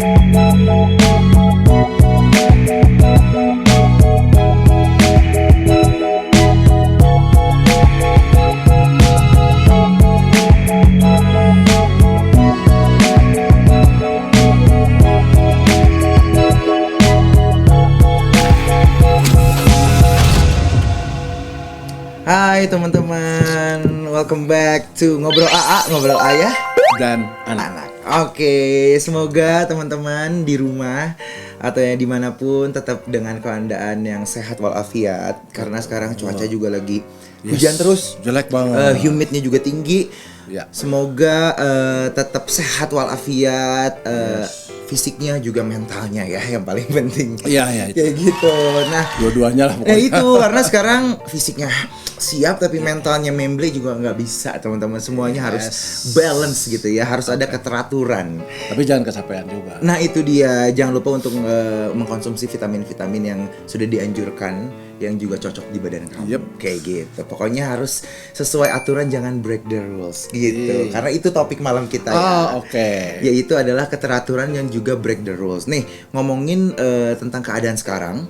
Hai teman-teman, welcome back to Ngobrol AA, Ngobrol Ayah dan anak. Oke, semoga teman-teman di rumah atau yang dimanapun tetap dengan keadaan yang sehat walafiat. Karena sekarang cuaca juga lagi hujan terus, jelek banget, humidnya juga tinggi. Ya. Semoga tetap sehat walafiat, fisiknya juga mentalnya ya yang paling penting. Iya, kayak gitu. Nah, dua-duanya lah pokoknya. Itu karena sekarang fisiknya siap tapi mentalnya memble juga nggak bisa, teman-teman. Semuanya harus balance gitu ya, harus ada keteraturan. Tapi jangan kecapean juga. Nah itu dia, jangan lupa untuk mengkonsumsi vitamin-vitamin yang sudah dianjurkan, yang juga cocok di badan kamu. Kayak gitu. Pokoknya harus sesuai aturan, jangan break the rules gitu. Karena itu topik malam kita ya. Oke. Yaitu adalah keteraturan yang juga break the rules. Nih, ngomongin tentang keadaan sekarang.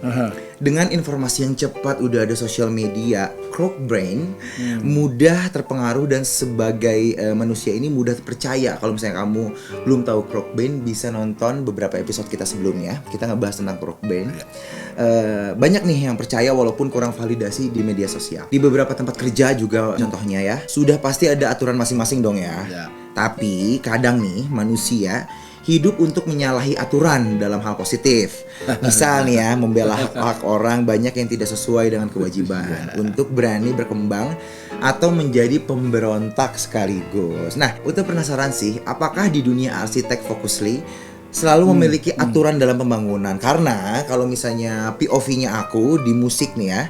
Dengan informasi yang cepat, udah ada sosial media, crook brain mudah terpengaruh, dan sebagai manusia ini mudah percaya. Kalau misalnya kamu belum tahu crook brain, bisa nonton beberapa episode kita sebelumnya. Kita ngebahas tentang crook brain. Banyak nih yang percaya walaupun kurang validasi di media sosial. Di beberapa tempat kerja juga contohnya ya, sudah pasti ada aturan masing-masing dong ya. Tapi kadang nih manusia hidup untuk menyalahi aturan dalam hal positif. Misal nih ya, membela hak orang banyak yang tidak sesuai dengan kewajiban untuk berani berkembang atau menjadi pemberontak sekaligus. Nah, Uta penasaran sih, apakah di dunia arsitek Focusly selalu memiliki aturan dalam pembangunan? Karena kalau misalnya POV-nya aku di musik nih ya,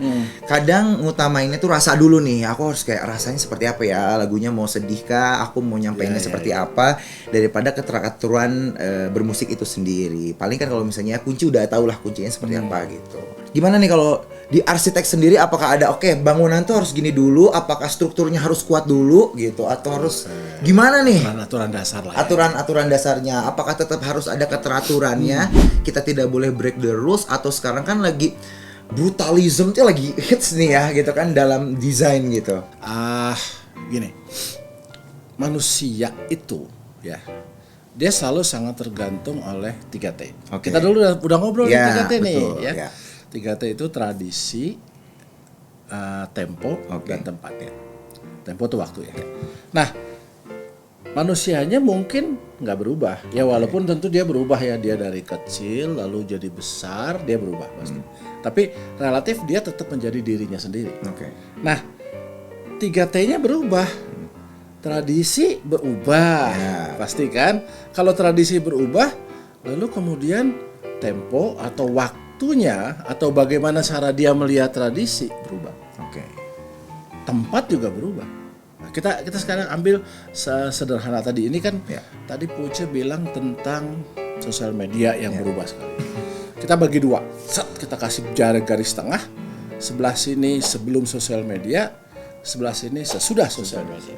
kadang ngutamainnya tuh rasa dulu nih. Aku harus kayak rasanya seperti apa ya, lagunya mau sedih kah, aku mau nyampeinnya seperti apa, daripada keteraturan bermusik itu sendiri. Paling kan kalau misalnya kunci udah tau lah kuncinya seperti apa gitu. Gimana nih kalau di arsitek sendiri, apakah ada bangunan tuh harus gini dulu, apakah strukturnya harus kuat dulu gitu, atau harus gimana nih? Aturan dasar lah. Aturan dasarnya, apakah tetap harus ada keteraturannya? Kita tidak boleh break the rules, atau sekarang kan lagi brutalism tuh lagi hits nih ya gitu kan dalam desain gitu. Gini. Manusia itu ya, dia selalu sangat tergantung oleh 3T. Kita dulu udah ngobrol di 3T nih ya. 3T itu tradisi, tempo, dan tempat ya. Tempo itu waktu ya. Nah, manusianya mungkin nggak berubah ya, walaupun tentu dia berubah ya, dia dari kecil lalu jadi besar, dia berubah pasti. Tapi relatif dia tetap menjadi dirinya sendiri. Nah, 3T-nya berubah, tradisi berubah, pasti kan. Kalau tradisi berubah, lalu kemudian tempo atau waktunya atau bagaimana cara dia melihat tradisi berubah. Tempat juga berubah. Nah, kita sekarang ambil sederhana tadi ini kan, tadi Puce bilang tentang sosial media yang berubah sekali. Kita bagi dua, kita kasih garis tengah, sebelah sini sebelum sosial media, sebelah sini sesudah sosial media.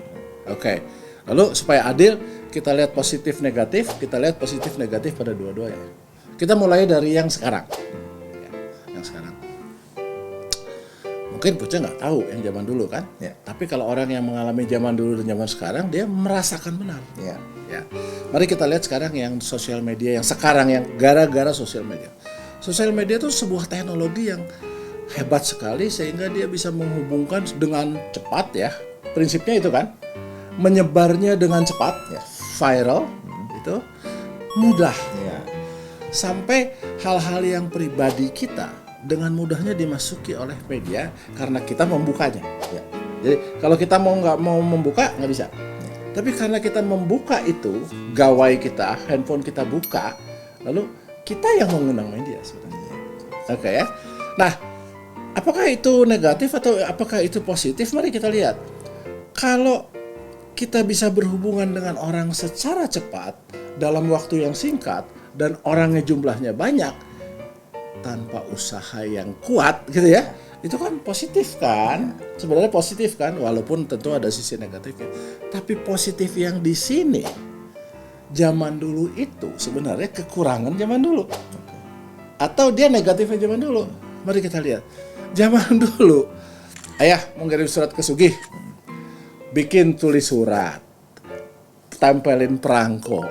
Lalu supaya adil, kita lihat positif negatif, kita lihat positif negatif pada dua-duanya. Kita mulai dari yang sekarang. Yang sekarang. Mungkin Puce nggak tahu yang zaman dulu kan, tapi kalau orang yang mengalami zaman dulu dan zaman sekarang, dia merasakan benar. Mari kita lihat sekarang yang sosial media, yang sekarang yang gara-gara sosial media. Sosial media itu sebuah teknologi yang hebat sekali sehingga dia bisa menghubungkan dengan cepat ya. Prinsipnya itu kan, menyebarnya dengan cepat, viral, itu mudah. Sampai hal-hal yang pribadi kita dengan mudahnya dimasuki oleh media karena kita membukanya. Jadi kalau kita nggak mau membuka nggak bisa. Tapi karena kita membuka itu, gawai kita, handphone kita buka, lalu kita yang mengundang media sebenarnya. Ya. Nah, apakah itu negatif atau apakah itu positif? Mari kita lihat. Kalau kita bisa berhubungan dengan orang secara cepat dalam waktu yang singkat dan orangnya jumlahnya banyak tanpa usaha yang kuat gitu ya, itu kan positif kan? Sebenarnya positif kan, walaupun tentu ada sisi negatifnya. Tapi positif yang di sini zaman dulu itu sebenarnya kekurangan zaman dulu. Atau dia negatifnya zaman dulu. Mari kita lihat. Zaman dulu, ayah mau ngirim surat ke Sugih. Bikin tulis surat. Tempelin perangko.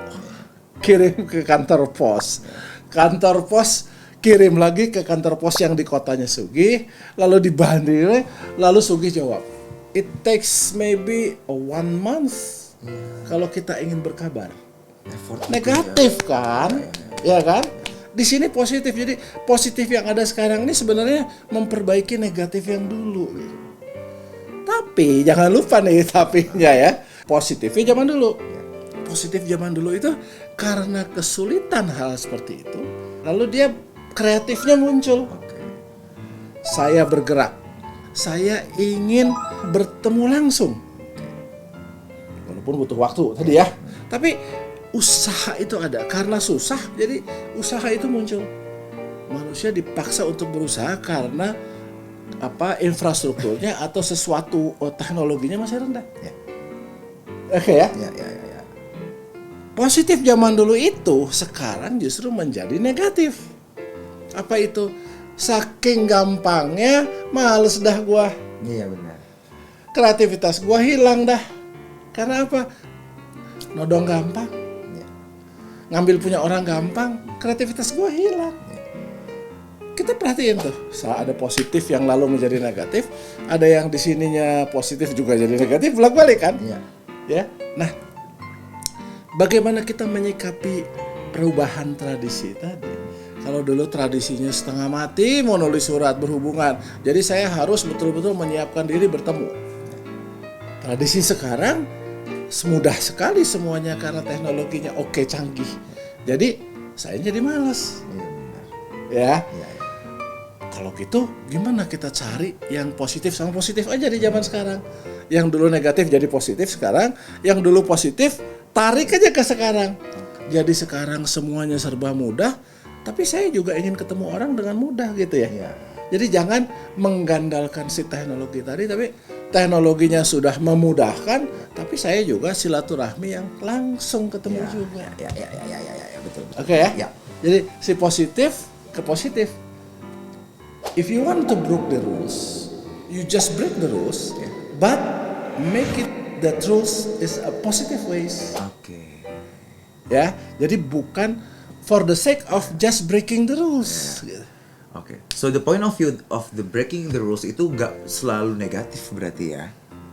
Kirim ke kantor pos. Kantor pos kirim lagi ke kantor pos yang di kotanya Sugih. Lalu dibanding, lalu Sugih jawab. It takes maybe 1 month. Kalau kita ingin berkabar. Negatif kan, ya kan? Di sini positif. Jadi positif yang ada sekarang ini sebenarnya memperbaiki negatif yang dulu. Gitu. Tapi jangan lupa nih tapinya ya. Positifnya zaman dulu. Positif zaman dulu itu karena kesulitan hal seperti itu. Lalu dia kreatifnya muncul. Saya bergerak. Saya ingin bertemu langsung. Walaupun butuh waktu tadi ya. Tapi usaha itu ada, karena susah jadi usaha itu muncul. Manusia dipaksa untuk berusaha karena infrastrukturnya atau sesuatu teknologinya masih rendah. Oke ya? Ya. Positif zaman dulu itu sekarang justru menjadi negatif. Apa itu? Saking gampangnya males dah gua. Iya benar. Kreativitas gua hilang dah. Karena apa? Nodong gampang. Ngambil punya orang gampang, kreativitas gue hilang. Kita perhatiin tuh, ada positif yang lalu menjadi negatif, ada yang di sininya positif juga jadi negatif, bolak-balik kan? Ya. Nah, bagaimana kita menyikapi perubahan tradisi tadi? Kalau dulu tradisinya setengah mati mau nulis surat berhubungan, jadi saya harus betul-betul menyiapkan diri bertemu. Tradisi sekarang semudah sekali semuanya karena teknologinya canggih. Jadi saya jadi malas. Ya. Kalau gitu gimana kita cari yang positif sama positif aja di zaman sekarang. Yang dulu negatif jadi positif sekarang, yang dulu positif tarik aja ke sekarang. Jadi sekarang semuanya serba mudah, tapi saya juga ingin ketemu orang dengan mudah gitu ya. Jadi jangan menggandalkan si teknologi tadi, tapi teknologinya sudah memudahkan, tapi saya juga silaturahmi yang langsung ketemu juga. Ya, betul. Oke ya? Jadi si positif ke positif. If you want to break the rules, you just break the rules, but make it the rules is a positive ways. Ya, jadi bukan for the sake of just breaking the rules. So the point of view of the breaking the rules itu gak selalu negatif berarti ya?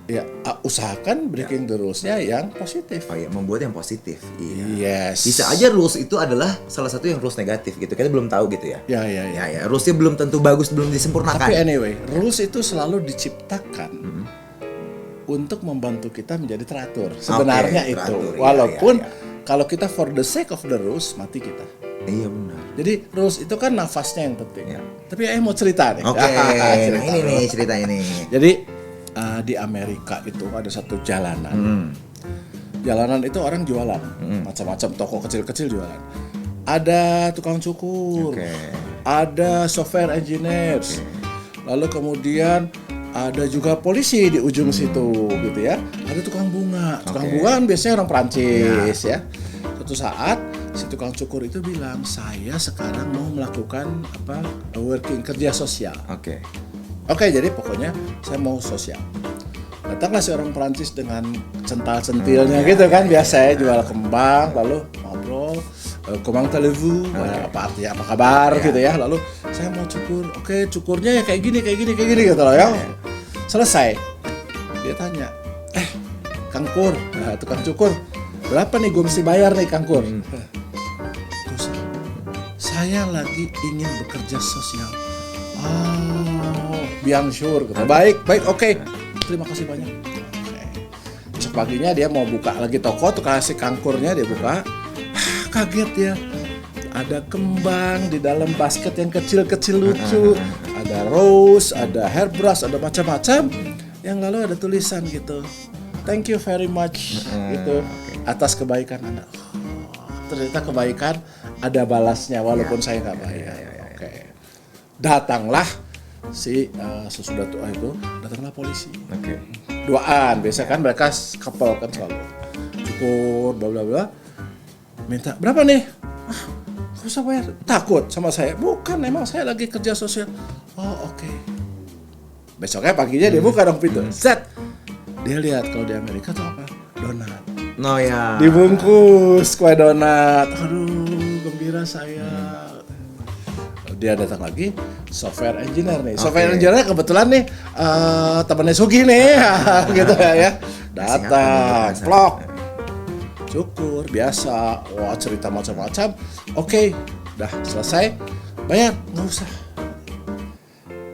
Ya, usahakan breaking the rules-nya yang positif. Membuat yang positif. Yes. Bisa aja rules itu adalah salah satu yang rules negatif gitu. Kita belum tahu gitu ya. Ya. Rules-nya belum tentu bagus, belum disempurnakan. Tapi anyway, rules itu selalu diciptakan untuk membantu kita menjadi teratur. Sebenarnya itu. Walaupun kalau kita for the sake of the rules, mati kita. Iya benar. Jadi rules itu kan nafasnya yang penting. Tapi mau cerita nih. Ini nih cerita ini. Jadi di Amerika itu ada satu jalanan. Jalanan itu orang jualan, macam-macam toko kecil-kecil jualan. Ada tukang cukur, ada software engineers, lalu kemudian ada juga polisi di ujung situ, gitu ya. Ada tukang bunga kan biasanya orang Perancis ya. Suatu saat si tukang cukur itu bilang, saya sekarang mau melakukan kerja sosial. Oke, jadi pokoknya saya mau sosial. Datanglah si orang Perancis dengan cental-centilnya gitu kan, biasa ya jual kembang, lalu ngobrol, comment allez-vous, apa artinya, apa kabar gitu ya. Lalu saya mau cukur, cukurnya ya kayak gini gitu loh ya. Selesai, dia tanya, Kang Pur, tukang cukur, berapa nih gue mesti bayar nih Kang Pur? Terus, saya lagi ingin bekerja sosial. Bien sure, gitu. Baik, oke. Terima kasih banyak. Besok paginya dia mau buka lagi toko, tuh kasih kangkurnya dia buka. Kaget dia. Ada kembang di dalam basket yang kecil-kecil lucu. Ada rose, ada hairbrush, ada macam-macam. Yang lalu ada tulisan gitu. Thank you very much gitu atas kebaikan Anda. Ternyata kebaikan ada balasnya walaupun saya nggak bayar. Datanglah sesudah itu datanglah polisi. Duaan biasa kan mereka couple kan selalu cukur bla bla bla. Minta berapa nih? Gak usah bayar. Takut sama saya? Bukan, emang saya lagi kerja sosial. Oh oke. Besoknya paginya dia buka dong pintu. Set. Dia lihat kalau di Amerika tuh apa? Donat. No ya. Dibungkus kue donat. Aduh, gembira saya. Dia datang lagi, software engineer nih. Software engineer kebetulan nih temannya Sugi nih, gitu ya. Datang, vlog, syukur, biasa, wah cerita macam-macam. Oke, dah selesai, bayar, nggak usah.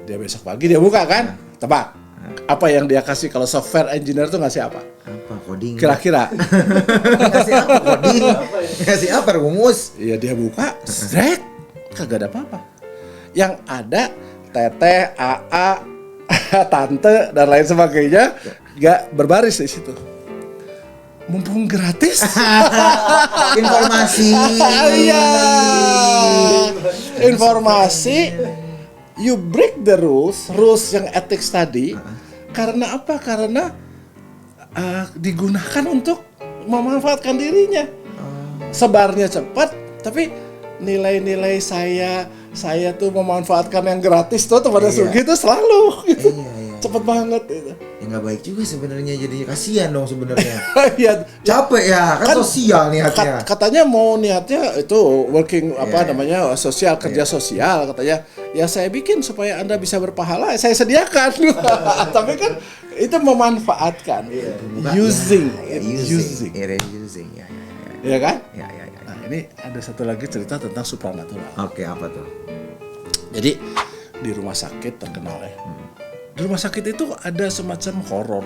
Dia besok pagi dia buka kan, tebak. Apa yang dia kasih kalau software engineer tuh ngasih apa? Apa coding? Kira-kira? Kasih apa coding? Kasih apa rumus? Iya dia buka, zrek, kagak ada apa-apa. Yang ada teteh, AA, tante dan lain sebagainya gak berbaris di situ. Mumpung gratis. Informasi. Iya. Informasi. You break the rules yang ethics tadi. Karena apa? Karena digunakan untuk memanfaatkan dirinya. Sebarnya cepat, tapi nilai-nilai saya tuh memanfaatkan yang gratis tuh kepada Sugi tuh selalu gitu. Cepet banget gitu. Ya nggak baik juga sebenarnya, jadinya kasihan dong sebenarnya. Ya, capek ya kan sosial niatnya. Katanya mau niatnya itu working namanya sosial, kerja sosial katanya. Ya saya bikin supaya Anda bisa berpahala, saya sediakan. Tapi kan itu memanfaatkan. Using. Ya kan? Ya. Nah, ini ada satu lagi cerita tentang supranatural. Oke, apa tuh? Jadi di rumah sakit terkenal ya. Di rumah sakit itu ada semacam horor.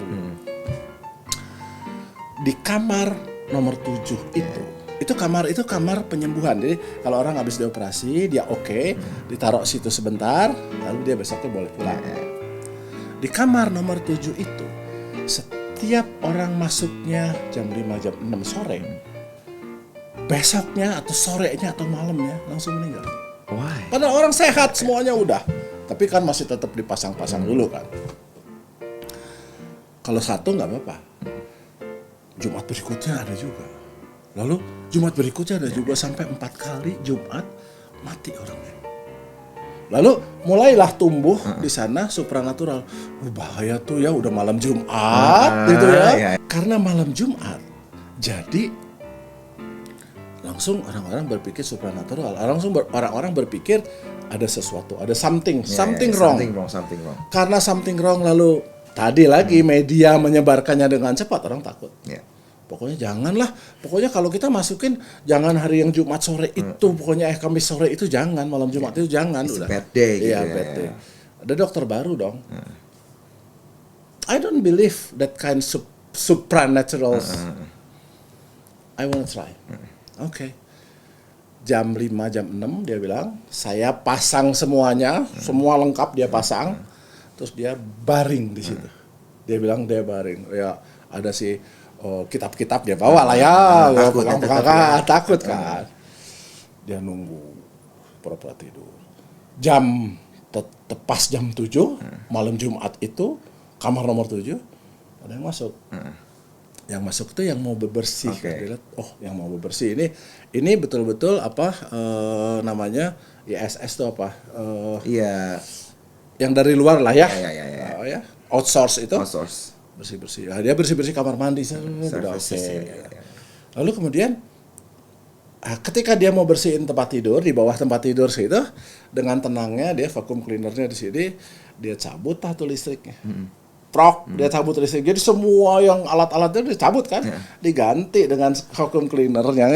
Di kamar nomor 7 itu kamar penyembuhan. Jadi kalau orang habis dioperasi, dia ditaruh situ sebentar, lalu dia besoknya boleh pulang. Di kamar nomor 7 itu, setiap orang masuknya jam 5, jam 6 sore, besoknya atau sorenya atau malamnya langsung meninggal. Why? Padahal orang sehat semuanya udah, tapi kan masih tetap dipasang-pasang dulu kan. Kalau satu nggak apa-apa, Jumat berikutnya ada juga. Lalu Jumat berikutnya ada juga sampai 4 kali Jumat mati orangnya. Lalu mulailah tumbuh di sana supranatural. Bahaya tuh ya, udah malam Jumat gitu ya. Karena malam Jumat, jadi langsung orang-orang berpikir supranatural. Orang-orang berpikir ada sesuatu, ada something wrong. Something wrong. Karena something wrong, lalu tadi lagi media menyebarkannya dengan cepat, orang takut. Pokoknya janganlah. Pokoknya kalau kita masukin, jangan hari yang Jumat sore itu, pokoknya Kamis sore itu jangan, malam Jumat itu jangan. It's udah. Bad day. Iya, bad day. Ada dokter baru dong. I don't believe that kind supernatural. I wanna try. Oke. Jam 5, jam 6 dia bilang, saya pasang semuanya, semua lengkap dia pasang. Terus dia baring di situ. Dia bilang dia baring. Ya, ada sih kitab-kitab dia bawa lah ya. Takut kan. Dia nunggu pura-pura tidur. Tepas jam 7, malam Jumat itu, kamar nomor 7, ada yang masuk. Yang masuk tuh yang mau bebersih. Dia lihat, yang mau bebersih ini betul-betul namanya ISS tuh apa? Yang dari luar lah ya. Outsource itu. Bersih-bersih. Dia bersih-bersih kamar mandi. Udah oke. Lalu kemudian ketika dia mau bersihin tempat tidur, di bawah tempat tidur situ, dengan tenangnya dia vacuum cleanernya di sini, dia cabut tuh listriknya. Dia cabut listrik. Jadi semua yang alat-alatnya dicabut kan, diganti dengan vacuum cleaner yang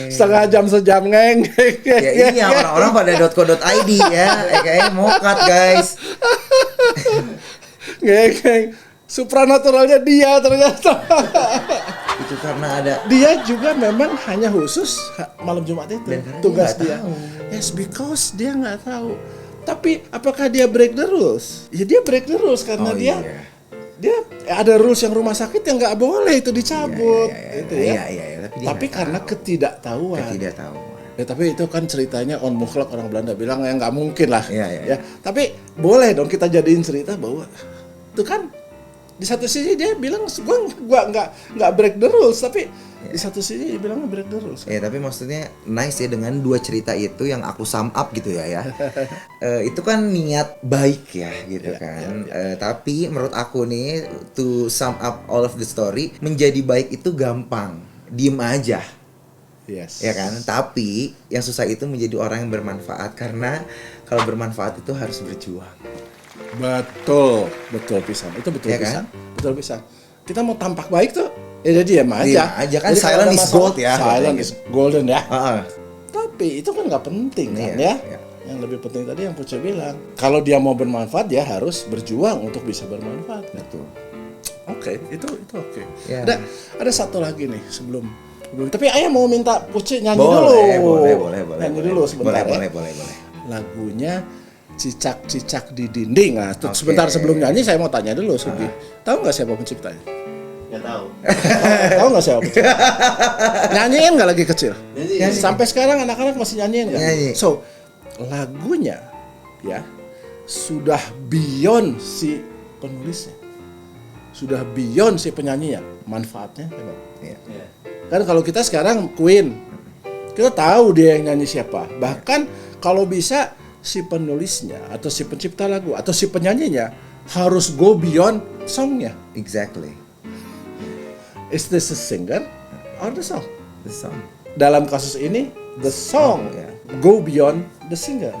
setengah jam sejam Ya ini orang-orang pada .co.id ya, kayaknya mokat guys. Supranaturalnya dia ternyata. Itu karena ada. Dia juga memang hanya khusus malam Jumat itu tugas dia. Yes, because dia nggak tahu. Tapi apakah dia break the rules? Ya dia break the rules karena dia ada rules yang rumah sakit yang nggak boleh itu dicabut. Tapi karena ketidaktahuan. Ya, tapi itu kan ceritanya on mukhlak, orang Belanda bilang ya nggak mungkin lah. Ya, tapi boleh dong kita jadiin cerita bahwa itu kan di satu sisi dia bilang gua nggak break the rules, tapi di satu sisi dia bilang break the rules. Ya, tapi maksudnya nice ya dengan dua cerita itu yang aku sum up gitu ya. Itu kan niat baik ya gitu kan. Tapi menurut aku nih, to sum up all of the story, menjadi baik itu gampang, diem aja. Yes. Ya kan? Tapi yang susah itu menjadi orang yang bermanfaat, karena kalau bermanfaat itu harus berjuang. Betul pisan. Itu betul Ya pisan. kan? Betul pisan. Kita mau tampak baik tuh, ya diam aja. Kan, Jadi silent is gold ya. Silent is golden ya. Uh-uh. Tapi itu kan nggak penting kan Iya. ya. Yang lebih penting tadi yang Puce bilang, kalau dia mau bermanfaat dia harus berjuang untuk bisa bermanfaat. Betul. Oke, itu oke. Ya. Ada satu lagi nih sebelum tapi ayah mau minta Puce nyanyi Boleh. dulu. Nyanyi dulu sebentar Boleh. Lagunya Cicak-cicak di dinding. Nah, Okay. Sebentar sebelum nyanyi saya mau tanya dulu, Sugi. Tahu nggak siapa penciptanya? Nggak tahu. Tahu nggak siapa penciptanya? Nyanyiin nggak lagi kecil? Nyanyi. Sampai sekarang anak-anak masih nyanyiin nggak? Nyanyi. So, lagunya ya sudah beyond si penulisnya, sudah beyond si penyanyinya. Manfaatnya apa? Iya. Iya. Kan kalau kita sekarang Queen, kita tahu dia yang nyanyi siapa. Bahkan kalau bisa si penulisnya atau si pencipta lagu atau si penyanyinya harus go beyond songnya. Exactly. Is this a singer or the song? The song. Dalam kasus ini the song go beyond the singer.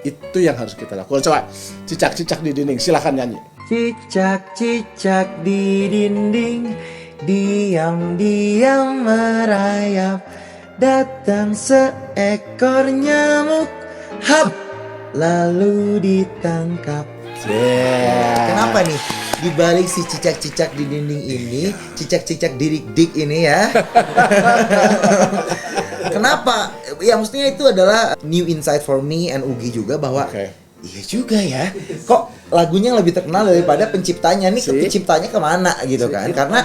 Itu yang harus kita lakukan. Coba cicak-cicak di dinding, silakan nyanyi. Cicak-cicak di dinding, diam-diam merayap. Datang seekor nyamuk, hap, lalu ditangkap. Kenapa nih? Di balik si cicak-cicak di dinding ini, cicak-cicak didik-dik ini ya. Kenapa? Ya maksudnya itu adalah new insight for me and Ugi juga, bahwa iya juga ya. Kok lagunya lebih terkenal daripada penciptanya nih? Penciptanya kemana gitu kan? Karena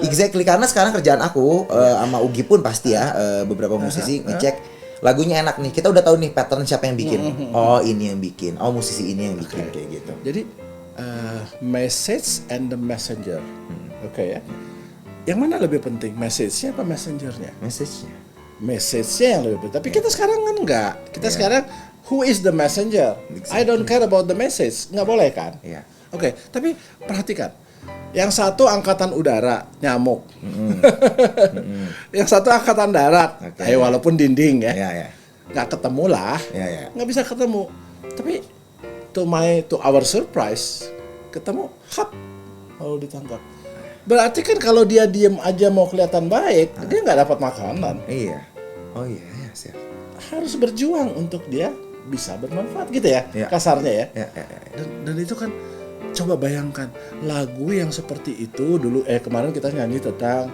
exactly, karena sekarang kerjaan aku sama Ugi pun pasti ya, beberapa musisi ngecek lagunya enak nih. Kita udah tahu nih pattern siapa yang bikin. Oh, ini yang bikin. Oh, musisi ini yang bikin kayak gitu. Jadi message and the messenger. Oke ya. Yang mana lebih penting? Message-nya apa messengernya? Message-nya. Message-nya yang lebih penting. Tapi kita sekarang kan enggak. Kita sekarang who is the messenger? I don't care about the message. Nggak boleh kan? Iya. Oke, tapi perhatikan. Yang satu angkatan udara, nyamuk. Yang satu angkatan darat. Walaupun dinding ya. Nggak ketemu lah. Nggak bisa ketemu. Tapi to our surprise, ketemu, hap, lalu ditangkap. Berarti kan kalau dia diem aja mau kelihatan baik, dia nggak dapat makanan. Iya. Oh iya, siap. Harus berjuang untuk dia bisa bermanfaat gitu ya, kasarnya ya. Dan itu kan, coba bayangkan lagu yang seperti itu dulu. Kemarin kita nyanyi tentang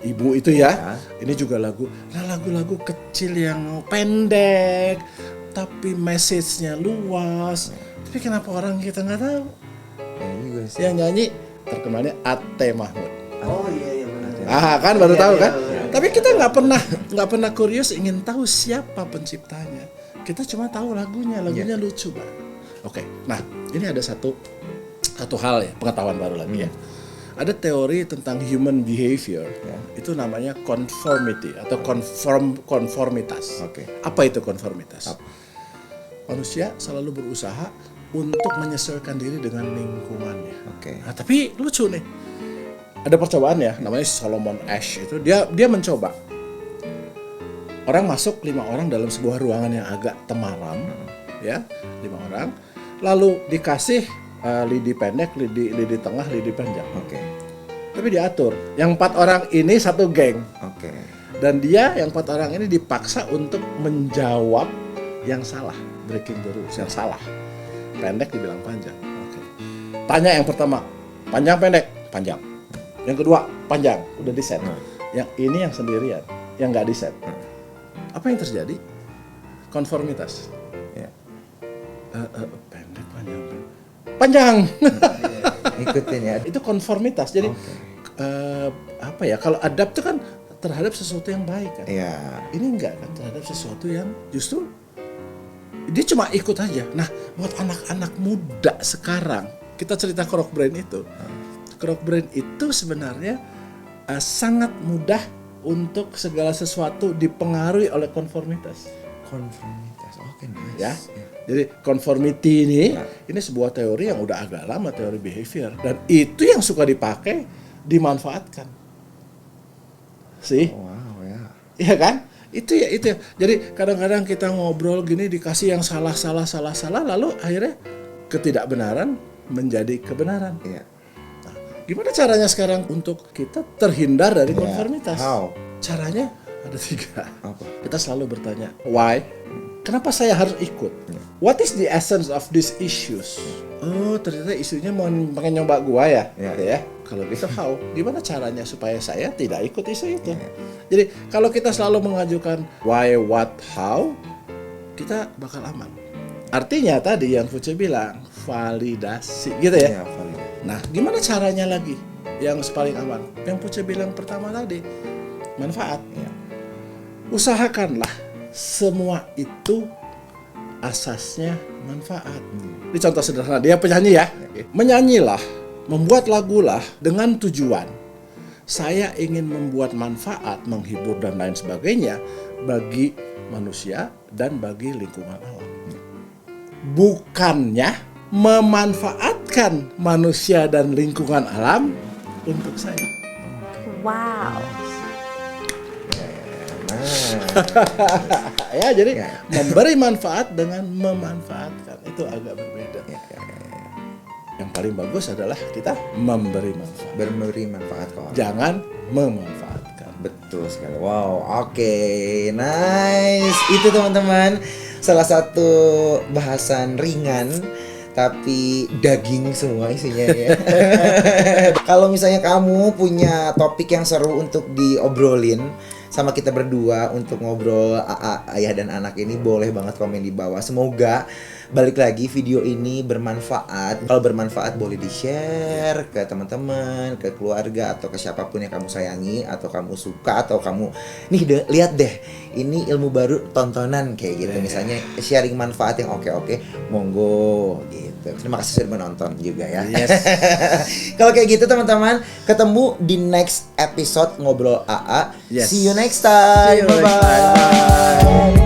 ibu itu ya. Ini juga lagu. Nah, lagu-lagu kecil yang pendek, tapi message-nya luas. Tapi kenapa orang kita nggak tahu? Juga sih. Yang nyanyi terkenalnya Ate Mahmud. Oh iya benar. Kan baru tahu kan? Tapi kita nggak pernah kurius ingin tahu siapa penciptanya. Kita cuma tahu lagunya lucu banget. Oke, nah ini ada satu hal ya, pengetahuan baru lagi ya. Ada teori tentang human behavior, itu namanya conformity atau konformitas. Apa itu konformitas? Manusia selalu berusaha untuk menyesuaikan diri dengan lingkungannya. Nah, tapi lucu nih, ada percobaan ya, namanya Solomon Asch itu dia mencoba. Orang masuk 5 orang dalam sebuah ruangan yang agak temaram, ya 5 orang, lalu dikasih lidi pendek, lidi tengah, lidi panjang. Tapi diatur, yang 4 orang ini satu geng. Dan dia yang 4 orang ini dipaksa untuk menjawab yang salah, breaking the rules, yang salah. Pendek dibilang panjang. Tanya yang pertama, panjang pendek, panjang. Yang kedua, panjang, udah di set. Yang ini yang sendirian, yang nggak di set. Apa yang terjadi? Konformitas. Pendek, panjang. Ikutin ya. Itu konformitas. Jadi apa ya? Kalau adapt itu kan terhadap sesuatu yang baik kan. Ini enggak kan, terhadap sesuatu yang justru dia cuma ikut aja. Nah, buat anak-anak muda sekarang, kita cerita Croc Brain itu. Croc Brain itu sebenarnya sangat mudah untuk segala sesuatu dipengaruhi oleh konformitas. Konformitas, oke, nice. Ya. Jadi conformity ini sebuah teori yang udah agak lama, teori behavior, dan itu yang suka dipakai, dimanfaatkan. Sih? Oh, wow, ya. Iya kan? Itu ya. Jadi kadang-kadang kita ngobrol gini dikasih yang salah, lalu akhirnya ketidakbenaran menjadi kebenaran. Iya. Nah, gimana caranya sekarang untuk kita terhindar dari konformitas? How? Caranya ada 3. Apa? Kita selalu bertanya, why? Kenapa saya harus ikut? What is the essence of these issues? Oh, ternyata isunya mau pengen nyoba gua ya? Ya. Kalau gitu how? Gimana caranya supaya saya tidak ikut isu itu? Jadi kalau kita selalu mengajukan why, what, how, kita bakal aman. Artinya tadi yang Fuce bilang, validasi gitu ya? Nah, gimana caranya lagi yang paling aman? Yang Fuce bilang pertama tadi, manfaat. Usahakanlah semua itu asasnya manfaat. Ini contoh sederhana, dia penyanyi ya. Menyanyilah, membuat lagulah dengan tujuan saya ingin membuat manfaat, menghibur dan lain sebagainya bagi manusia dan bagi lingkungan alam. Bukannya memanfaatkan manusia dan lingkungan alam untuk saya. Wow. Ya, jadi memberi manfaat dengan memanfaatkan itu agak berbeda. Yang paling bagus adalah kita memberi manfaat. Memberi manfaat ke orang. Jangan memanfaatkan. Betul sekali. Wow, oke, nice. Itu teman-teman salah satu bahasan ringan tapi daging semua isinya ya. Kalau misalnya kamu punya topik yang seru untuk diobrolin sama kita berdua untuk ngobrol ayah dan anak ini, boleh banget komen di bawah. Semoga balik lagi video ini bermanfaat. Kalau bermanfaat boleh di-share ke teman-teman, ke keluarga, atau ke siapapun yang kamu sayangi atau kamu suka, atau kamu nih lihat deh, ini ilmu baru, tontonan kayak gitu. Misalnya sharing manfaat yang oke, monggo gitu. Terima kasih sudah menonton juga ya. Yes. Kalau kayak gitu teman-teman, ketemu di next episode Ngobrol AA. Yes. See you next time. See you next time. Bye.